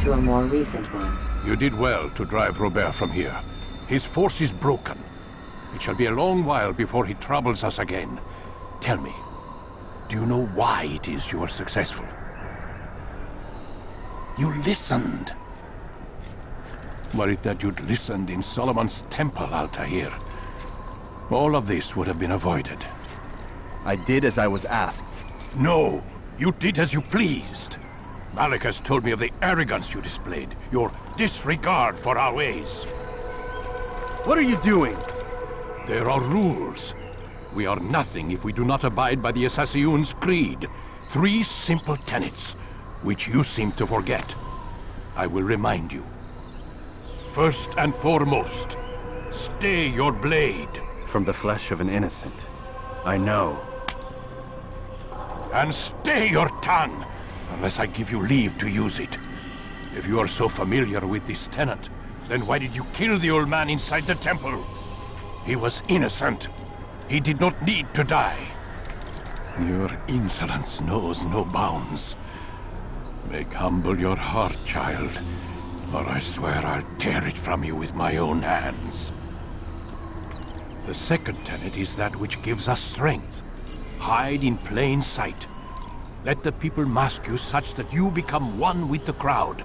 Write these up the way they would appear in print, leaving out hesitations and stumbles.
to a more recent one. You did well to drive Robert from here. His force is broken. It shall be a long while before he troubles us again. Tell me, do you know why it is you were successful? You listened. Were it that you'd listened in Solomon's temple, Altair, all of this would have been avoided. I did as I was asked. No, you did as you pleased. Malik has told me of the arrogance you displayed, your disregard for our ways. What are you doing? There are rules. We are nothing if we do not abide by the Assassin's creed. 3 simple tenets, which you seem to forget. I will remind you. First and foremost, stay your blade. From the flesh of an innocent. I know. And stay your tongue, unless I give you leave to use it. If you are so familiar with this tenet, then why did you kill the old man inside the temple? He was innocent. He did not need to die. Your insolence knows no bounds. Make humble your heart, child, or I swear I'll tear it from you with my own hands. The second tenet is that which gives us strength. Hide in plain sight. Let the people mask you such that you become one with the crowd.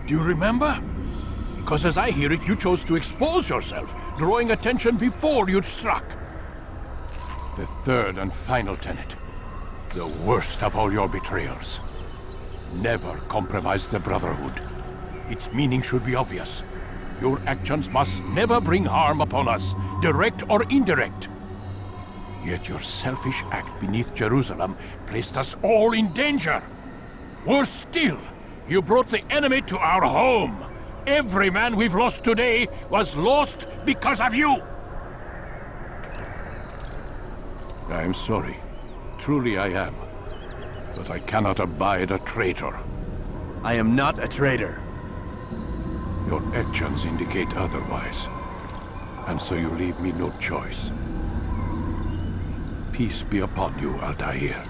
Do you remember? Because as I hear it, you chose to expose yourself, drawing attention before you'd struck. The third and final tenet. The worst of all your betrayals. Never compromise the Brotherhood. Its meaning should be obvious. Your actions must never bring harm upon us, direct or indirect. Yet your selfish act beneath Jerusalem placed us all in danger. Worse still, you brought the enemy to our home. Every man we've lost today was lost because of you. I'm sorry. Truly I am. But I cannot abide a traitor. I am not a traitor. Your actions indicate otherwise. And so you leave me no choice. Peace be upon you, Altair.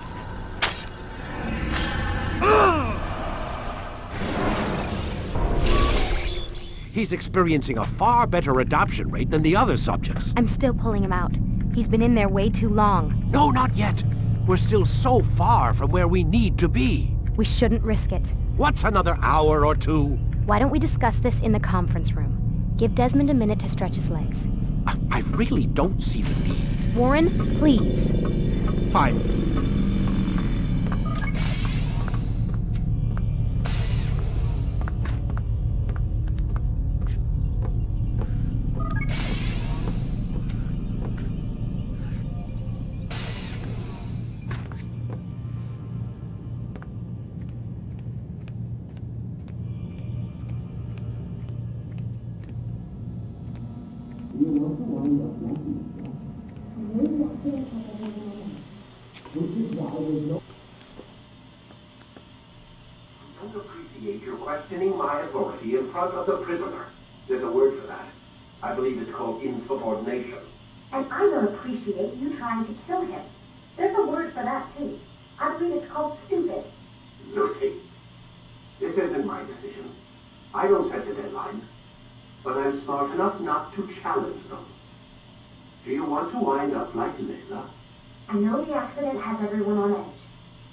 He's experiencing a far better adoption rate than the other subjects. I'm still pulling him out. He's been in there way too long. No, not yet. We're still so far from where we need to be. We shouldn't risk it. What's another hour or two? Why don't we discuss this in the conference room? Give Desmond a minute to stretch his legs. I really don't see the need. Warren, please. Fine. I don't appreciate your questioning my authority in front of the prisoner. There's a word for that. I believe it's called insubordination. And I don't appreciate you trying to kill him. There's a word for that, too. I believe it's called stupid. Lucy, this isn't my decision. I don't set the deadlines. But I'm smart enough not to challenge them. Do you want to wind up like Layla? I know the accident has everyone on edge.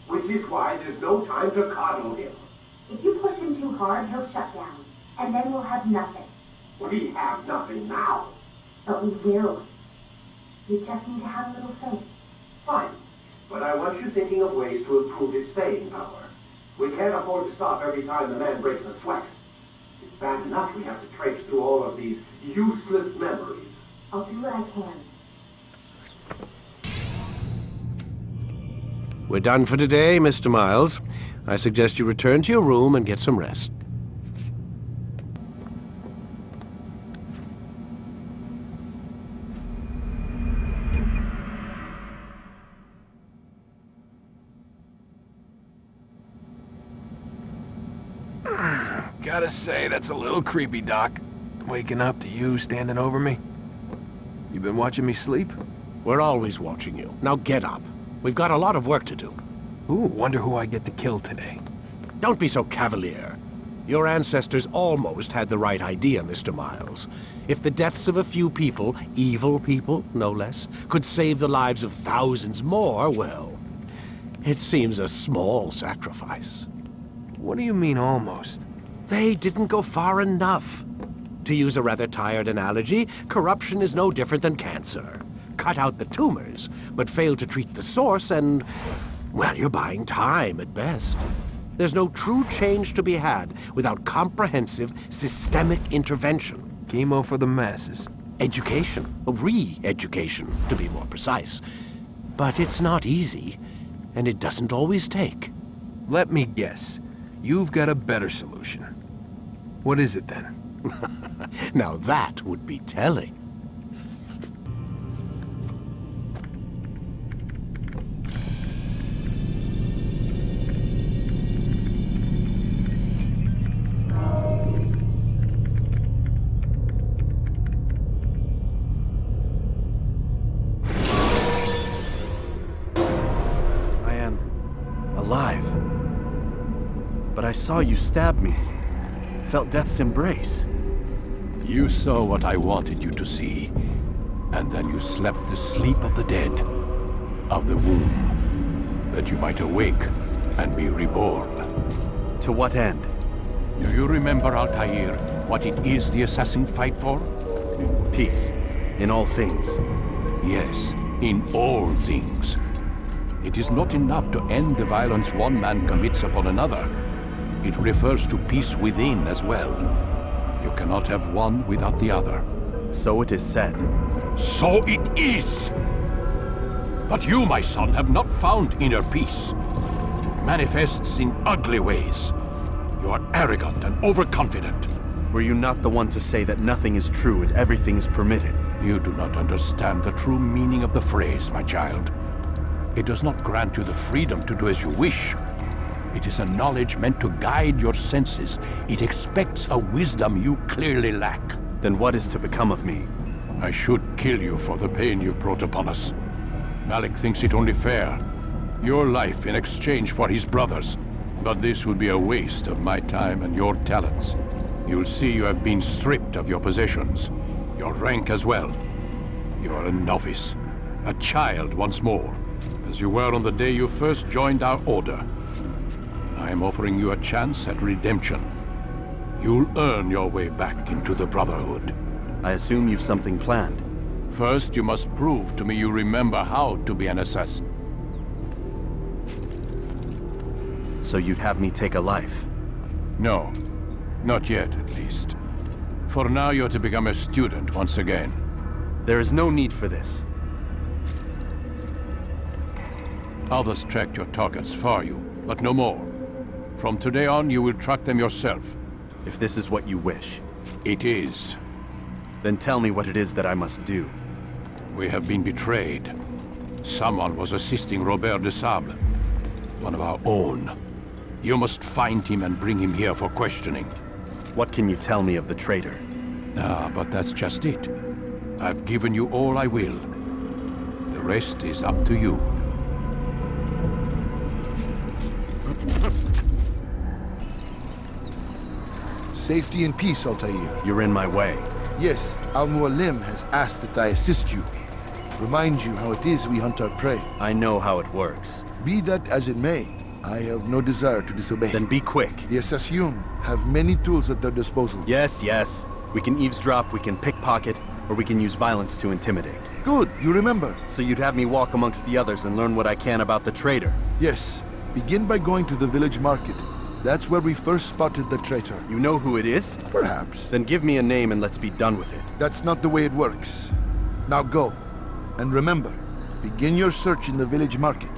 Which is why there's no time to coddle him. If you push him too hard, he'll shut down. And then we'll have nothing. We have nothing now. But we will. You just need to have a little faith. Fine. But I want you thinking of ways to improve his staying power. We can't afford to stop every time the man breaks a sweat. It's bad enough we have to traipse through all of these useless memories. I'll do what I can. We're done for today, Mr. Miles. I suggest you return to your room and get some rest. Gotta say, that's a little creepy, Doc. Waking up to you standing over me. You been watching me sleep? We're always watching you. Now get up. We've got a lot of work to do. Ooh, wonder who I get to kill today. Don't be so cavalier. Your ancestors almost had the right idea, Mr. Miles. If the deaths of a few people, evil people, no less, could save the lives of thousands more, well, it seems a small sacrifice. What do you mean, almost? They didn't go far enough. To use a rather tired analogy, corruption is no different than cancer. Cut out the tumors, but fail to treat the source and, well, you're buying time at best. There's no true change to be had without comprehensive, systemic intervention. Chemo for the masses. Education, re-education, to be more precise. But it's not easy, and it doesn't always take. Let me guess. You've got a better solution. What is it then? Now that would be telling. Alive. But I saw you stab me. Felt death's embrace. You saw what I wanted you to see. And then you slept the sleep of the dead. Of the womb. That you might awake and be reborn. To what end? Do you remember, Altair, what it is the assassins fight for? Peace. In all things. Yes, in all things. It is not enough to end the violence one man commits upon another. It refers to peace within as well. You cannot have one without the other. So it is said. So it is! But you, my son, have not found inner peace. It manifests in ugly ways. You are arrogant and overconfident. Were you not the one to say that nothing is true and everything is permitted? You do not understand the true meaning of the phrase, my child. It does not grant you the freedom to do as you wish. It is a knowledge meant to guide your senses. It expects a wisdom you clearly lack. Then what is to become of me? I should kill you for the pain you've brought upon us. Malik thinks it only fair. Your life in exchange for his brother's. But this would be a waste of my time and your talents. You'll see you have been stripped of your possessions. Your rank as well. You are a novice. A child once more. As you were on the day you first joined our order. I am offering you a chance at redemption. You'll earn your way back into the Brotherhood. I assume you've something planned. First, you must prove to me you remember how to be an assassin. So you'd have me take a life? No. Not yet, at least. For now, you're to become a student once again. There is no need for this. Others tracked your targets for you, but no more. From today on, you will track them yourself. If this is what you wish. It is. Then tell me what it is that I must do. We have been betrayed. Someone was assisting Robert de Sable, one of our own. You must find him and bring him here for questioning. What can you tell me of the traitor? Ah, but that's just it. I've given you all I will. The rest is up to you. Safety and peace, Altair. You're in my way. Yes, Al-Mualim has asked that I assist you. Remind you how it is we hunt our prey. I know how it works. Be that as it may, I have no desire to disobey. Then be quick. The Assassin have many tools at their disposal. Yes, yes. We can eavesdrop, we can pickpocket, or we can use violence to intimidate. Good, you remember. So you'd have me walk amongst the others and learn what I can about the traitor? Yes. Begin by going to the village market. That's where we first spotted the traitor. You know who it is? Perhaps. Then give me a name and let's be done with it. That's not the way it works. Now go. And remember, begin your search in the village market.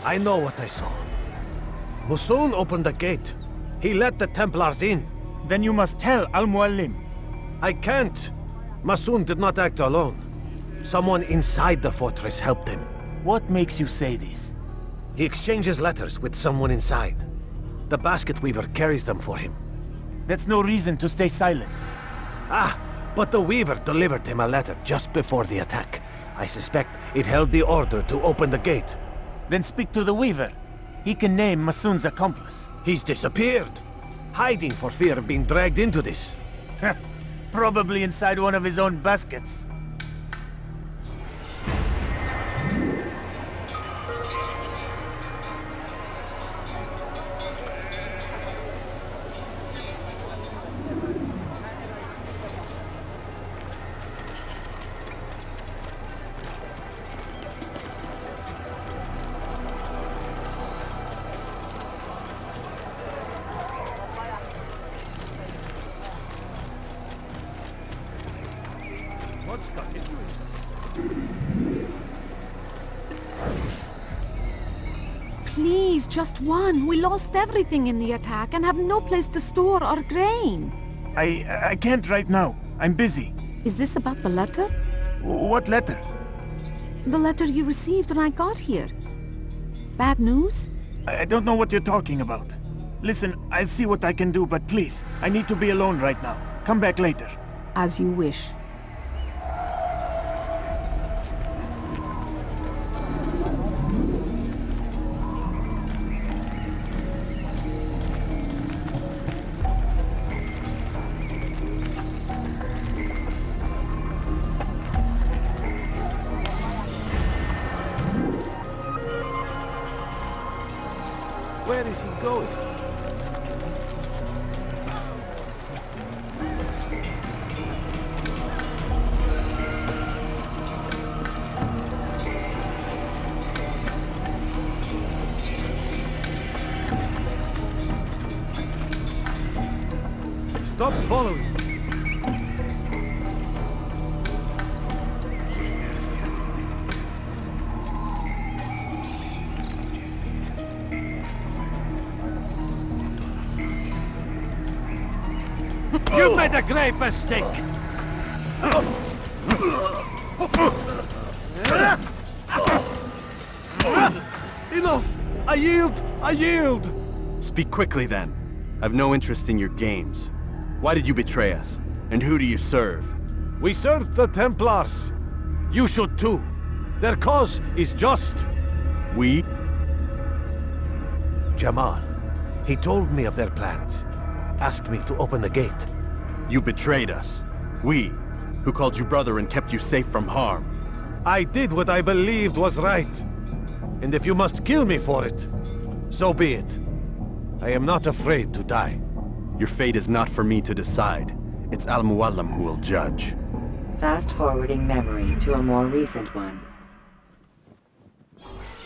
I know what I saw. Musoon opened the gate. He let the Templars in. Then you must tell Al-Mualim. I can't. Musoon did not act alone. Someone inside the fortress helped him. What makes you say this? He exchanges letters with someone inside. The basket weaver carries them for him. That's no reason to stay silent. Ah, but the weaver delivered him a letter just before the attack. I suspect it held the order to open the gate. Then speak to the Weaver. He can name Masun's accomplice. He's disappeared, hiding for fear of being dragged into this. Probably inside one of his own baskets. Please, just one. We lost everything in the attack and have no place to store our grain. I can't right now. I'm busy. Is this about the letter? What letter? The letter you received when I got here. Bad news? I don't know what you're talking about. Listen, I'll see what I can do, but please, I need to be alone right now. Come back later. As you wish. Where is he going? Stop following. You made a great mistake! Enough! I yield! I yield! Speak quickly then. I've no interest in your games. Why did you betray us? And who do you serve? We serve the Templars. You should too. Their cause is just. We? Jamal. He told me of their plans. Asked me to open the gate. You betrayed us. We, who called you brother and kept you safe from harm. I did what I believed was right. And if you must kill me for it, so be it. I am not afraid to die. Your fate is not for me to decide. It's Al-Muallim who will judge. Fast-forwarding memory to a more recent one.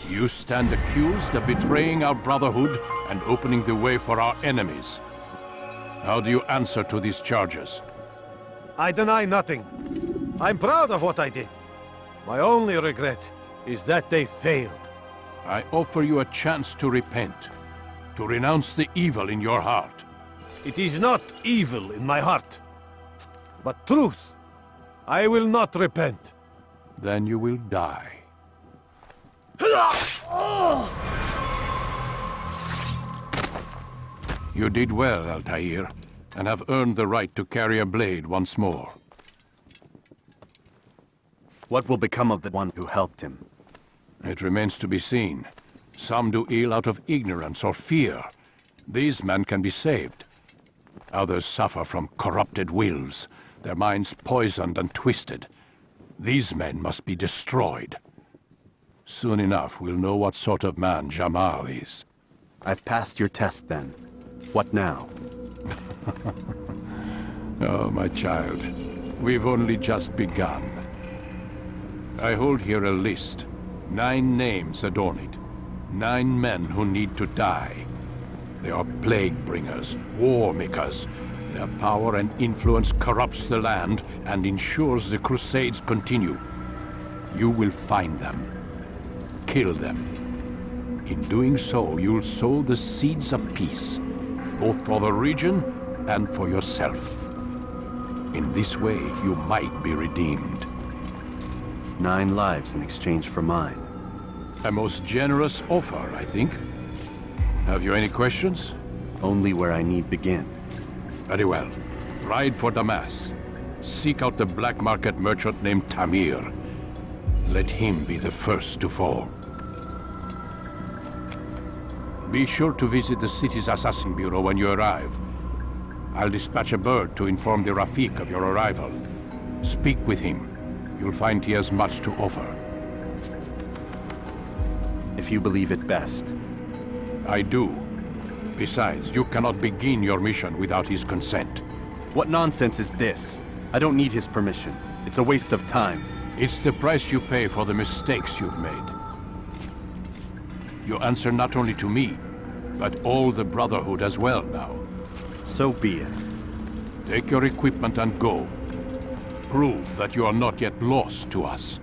You stand accused of betraying our brotherhood and opening the way for our enemies. How do you answer to these charges? I deny nothing. I'm proud of what I did. My only regret is that they failed. I offer you a chance to repent, to renounce the evil in your heart. It is not evil in my heart, but truth. I will not repent. Then you will die. You did well, Altair, and have earned the right to carry a blade once more. What will become of the one who helped him? It remains to be seen. Some do ill out of ignorance or fear. These men can be saved. Others suffer from corrupted wills, their minds poisoned and twisted. These men must be destroyed. Soon enough, we'll know what sort of man Jamal is. I've passed your test then. What now? Oh, my child. We've only just begun. I hold here a list. 9 names adorn it. 9 men who need to die. They are plague bringers, war makers. Their power and influence corrupts the land and ensures the Crusades continue. You will find them. Kill them. In doing so, you'll sow the seeds of peace, both for the region and for yourself. In this way, you might be redeemed. 9 lives in exchange for mine. A most generous offer, I think. Have you any questions? Only where I need begin. Very well. Ride for Damas. Seek out the black market merchant named Tamir. let him be the first to fall. Be sure to visit the city's assassin bureau when you arrive. I'll dispatch a bird to inform the Rafik of your arrival. Speak with him. You'll find he has much to offer. If you believe it best. I do. Besides, you cannot begin your mission without his consent. What nonsense is this? I don't need his permission. It's a waste of time. It's the price you pay for the mistakes you've made. You answer not only to me, but all the Brotherhood as well now. So be it. Take your equipment and go. Prove that you are not yet lost to us.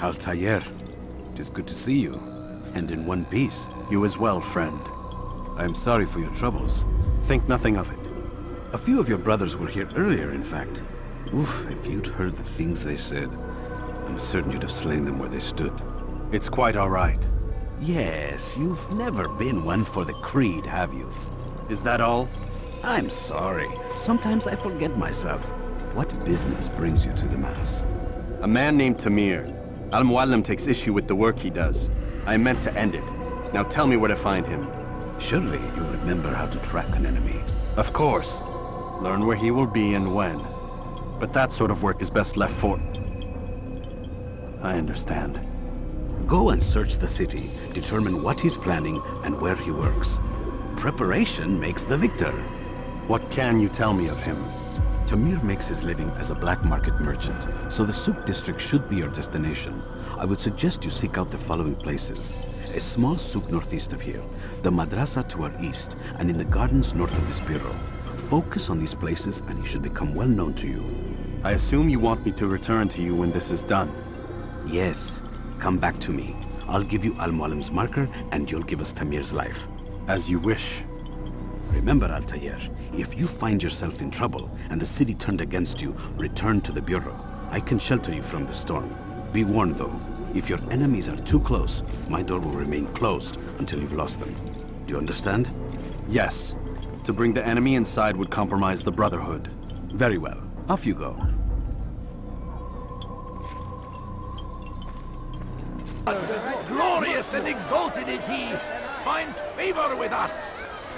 Altair, it is good to see you, and in one piece. You as well, friend. I am sorry for your troubles. Think nothing of it. A few of your brothers were here earlier, in fact. Oof, if you'd heard the things they said, I'm certain you'd have slain them where they stood. It's quite all right. Yes, you've never been one for the creed, have you? Is that all? I'm sorry. Sometimes I forget myself. What business brings you to the Mass? A man named Tamir. Al-Muallim takes issue with the work he does. I meant to end it. Now tell me where to find him. Surely you remember how to track an enemy. Of course. Learn where he will be and when. But that sort of work is best left for... I understand. Go and search the city, determine what he's planning and where he works. Preparation makes the victor. What can you tell me of him? Tamir makes his living as a black market merchant, so the Souk district should be your destination. I would suggest you seek out the following places. A small souk northeast of here, the madrasa to our east, and in the gardens north of this bureau. Focus on these places and he should become well known to you. I assume you want me to return to you when this is done. Yes. Come back to me. I'll give you Al-Muallim's marker and you'll give us Tamir's life. As you wish. Remember, Altair, if you find yourself in trouble and the city turned against you, return to the bureau. I can shelter you from the storm. Be warned though, if your enemies are too close, my door will remain closed until you've lost them. Do you understand? Yes. To bring the enemy inside would compromise the Brotherhood. Very well. Off you go. Glorious and exalted is he, finds favor with us,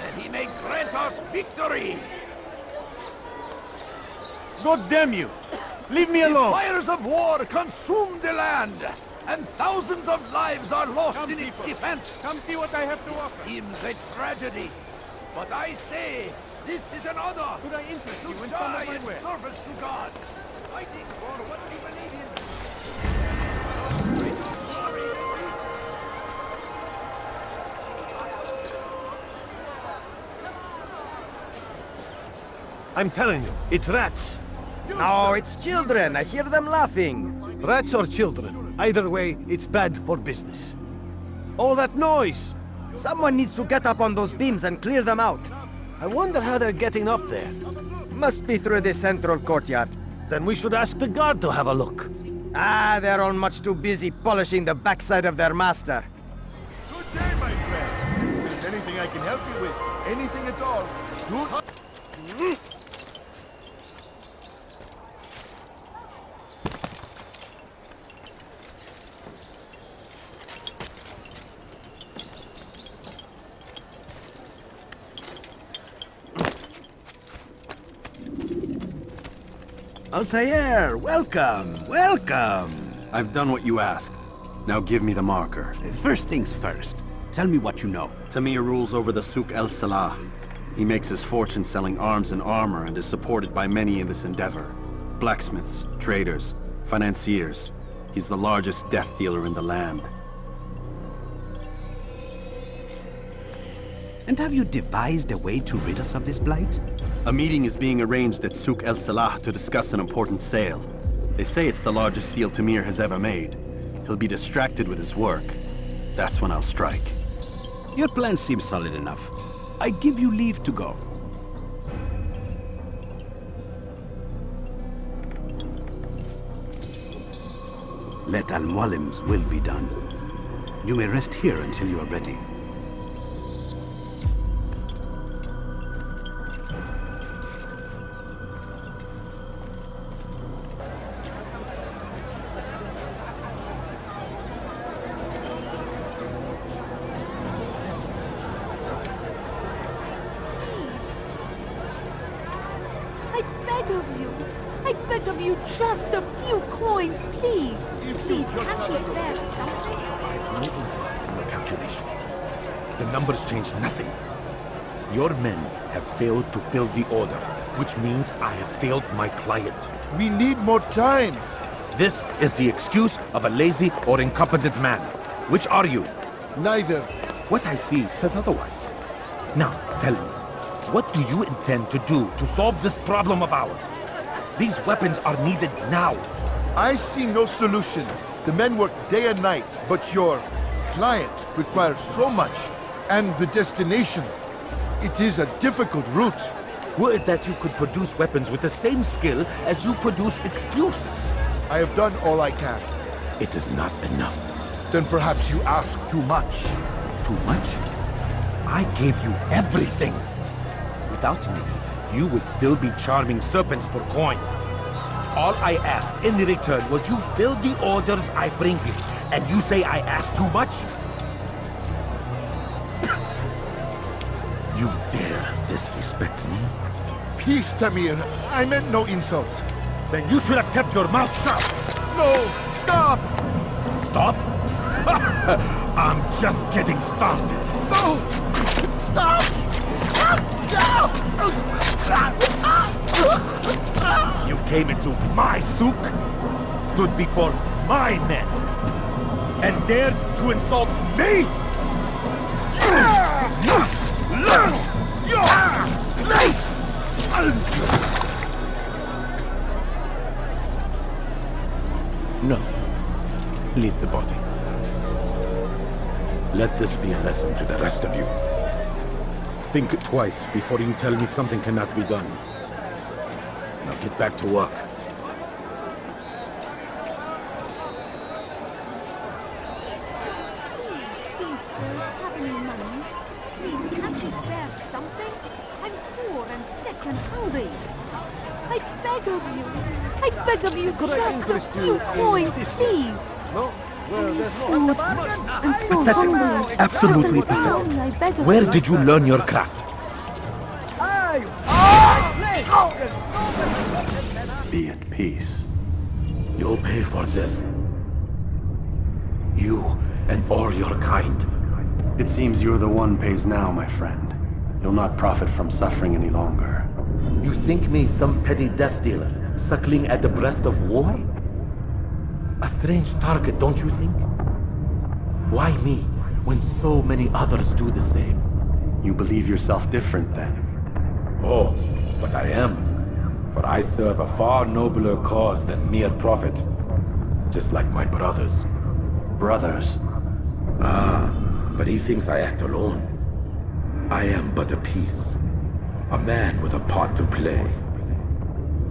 and he may grant us victory. God damn you! Leave me alone! The fires of war consume the land, and thousands of lives are lost in its defense. Come see what I have to offer. Seems a tragedy, but I say this is an honor. Could I interest you in some Die of my in wares? service to God, fighting for what we believe in. I'm telling you, it's rats. No, it's children. I hear them laughing. Rats or children. Either way, it's bad for business. All that noise! Someone needs to get up on those beams and clear them out. I wonder how they're getting up there. Must be through the central courtyard. Then we should ask the guard to have a look. Ah, they're all much too busy polishing the backside of their master. Good day, my friend. If there's anything I can help you with, anything at all, do... Altair, welcome, welcome. I've done what you asked. Now give me the marker. First things first, tell me what you know. Tamir rules over the Souk El Salah. He makes his fortune selling arms and armor and is supported by many in this endeavor. Blacksmiths, traders, financiers. He's the largest death dealer in the land. And have you devised a way to rid us of this blight? A meeting is being arranged at Souk El Salah to discuss an important sale. They say it's the largest deal Tamir has ever made. He'll be distracted with his work. That's when I'll strike. Your plan seems solid enough. I give you leave to go. Let Al-Mualim's will be done. You may rest here until you are ready. I beg of you, just a few coins, please. Please, can't you spare something? No interest in your calculations. The numbers change nothing. Your men have failed to fill the order, which means I have failed my client. We need more time. This is the excuse of a lazy or incompetent man. Which are you? Neither. What I see says otherwise. Now, tell me, what do you intend to do to solve this problem of ours? These weapons are needed now. I see no solution. The men work day and night, but your client requires so much. And the destination. It is a difficult route. Were it that you could produce weapons with the same skill as you produce excuses? I have done all I can. It is not enough. Then perhaps you ask too much. Too much? I gave you everything. Without me, you would still be charming serpents for coin. All I ask in return was you fill the orders I bring you. And you say I ask too much? You dare disrespect me? Peace, Tamir. I meant no insult. Then you should have kept your mouth shut. No! Stop! Stop? I'm just getting started. No! Stop! You came into my souk, stood before my men, and dared to insult me? You must learn your place! No. Leave the body. Let this be a lesson to the rest of you. Think twice before you tell me something cannot be done. Now get back to work. I beg of you, just a few coins, please. No? Well, there's no I'm so Pathetic. hungry. Absolutely Just a pound, I pathetic. beg of Where you. did you learn your craft? Be at peace. You'll pay for this. You and all your kind. It seems you're the one pays now, my friend. You'll not profit from suffering any longer. You think me some petty death dealer, suckling at the breast of war? A strange target, don't you think? Why me, when so many others do the same? You believe yourself different, then? Oh, but I am. For I serve a far nobler cause than mere profit. Just like my brothers. Brothers? Ah, but he thinks I act alone. I am but a piece. A man with a part to play.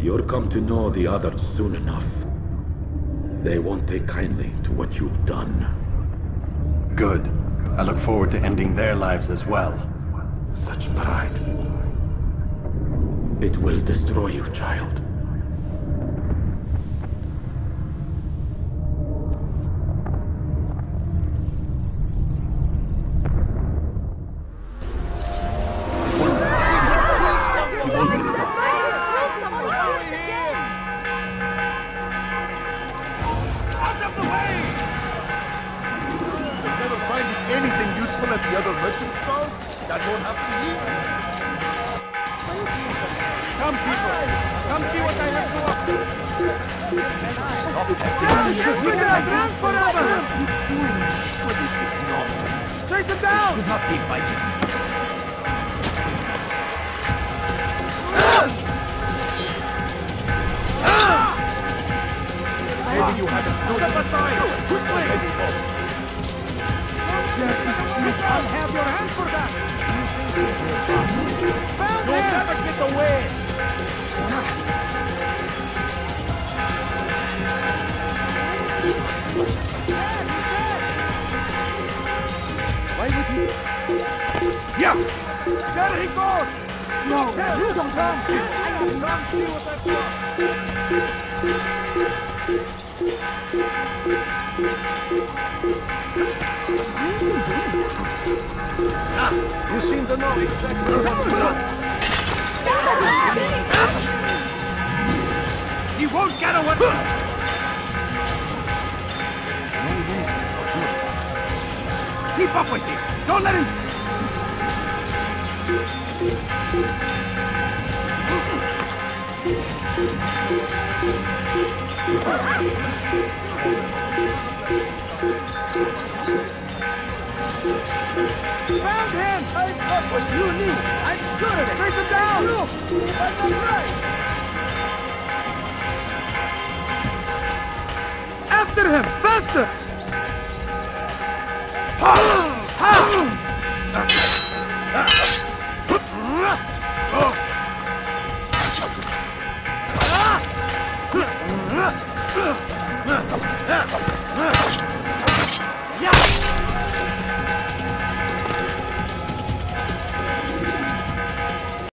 You'll come to know the others soon enough. They won't take kindly to what you've done. Good. I look forward to ending their lives as well. Such pride. It will destroy you, child. Take them down! Should not be fighting. Maybe you haven't. Step aside! Quickly! Why would he? Yeah! There he goes! No, you don't come! Come see what I've got! You seem to know exactly what to do. He won't get away! Keep up with him! Don't let him... Found him! I've got what you need! I'm sure of it! Take him down! Look! I'm right! After him! Faster!